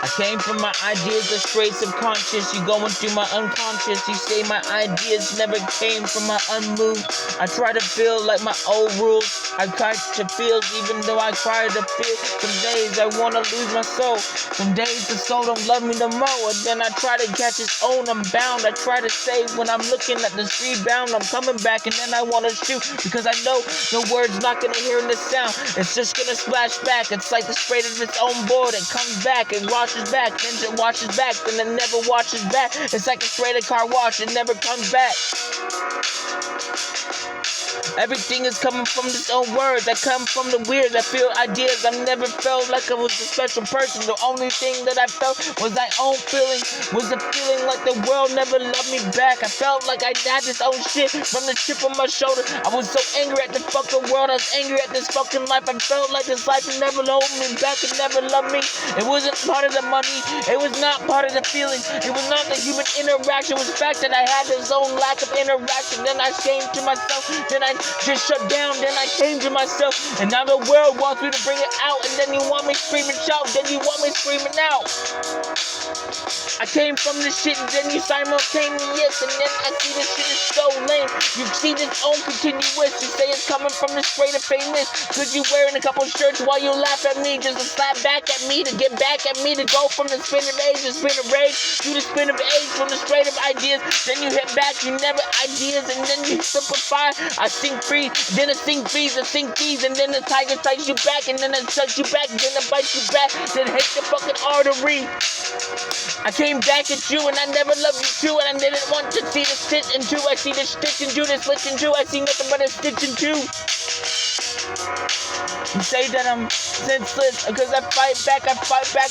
I came from my ideas are straight subconscious. You going through my unconscious. You say my ideas never came from my unmoved. I try to feel like my old rules. I try to feel even though I try to feel. Some days I wanna lose my soul. Some days the soul don't love me no more. And then I try to catch its own. I'm bound. I try to say when I'm looking at this rebound, I'm coming back and then I wanna shoot. Because I know no word's not gonna hear in the sound. It's just gonna splash back. It's like the spray of its own board. It comes back and washes back, then it washes back, then it never washes back. It's like a sprayed car wash, it never comes back. Everything is coming from its own words. I come from the weird. I feel ideas. I've never felt like I was a special person. The only thing that I felt was my own feeling. Was a feeling like the world never loved me back. I felt like I had this own shit from the chip on my shoulder. I was so angry at the fucking world. I was angry at this fucking life. I felt like this life never loved me back. It never loved me. It wasn't part of the money. It was not part of the feeling. It was not the human interaction. It was the fact that I had this own lack of interaction. Then I came to myself. Then I just shut down, then I came to myself, and now the world wants me to bring it out, and then you want me screaming shout, then you want me screaming out. I came from this shit, and then you simultaneous, and then I see this shit is so lame. You see this own continuous, you say it's coming from the straight of famous. Could you wearing a couple shirts while you laugh at me, just to slap back at me, to get back at me, to go from the spin of age to spin of rage, to the spin of age, from the straight of ideas, then you hit back, you never ideas, and then you simplify. I sink free, then it sink fees, and then the tiger strikes you back, and then it sucks you back, then it bites you back, then hits the fucking artery. I came back at you, and I never loved you too, and I didn't want to see the stitch into. I see the stitch into, the slitch into. I see nothing but a stitch into. You say that I'm senseless because I fight back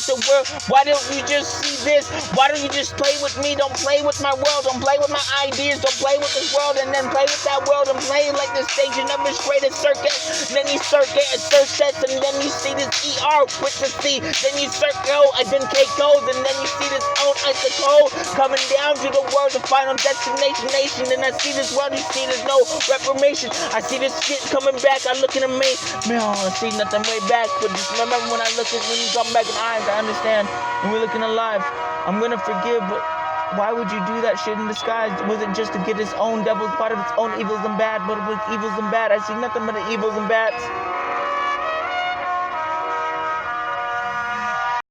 the world. Why don't you just see this? Why don't you just play with me? Don't play with my world, don't play with my ideas, don't play with this world and then play with that world and play like the stage and number straight as circus. And then you circuit and circus and then you see this ER with the C. Then you circle and then K goes and then you see this own icicle coming down to the world, the final destination nation. And I see this world, you see there's no reformation. I see this shit coming back, I'm looking at me. Man, I see nothing way back, but just remember when I look at when you come back in eyes, I understand. When we're looking alive, I'm gonna forgive, but why would you do that shit in disguise? Was it just to get its own devil's part of its own evils and bad? But it was evils and bad. I see nothing but the evils and bads.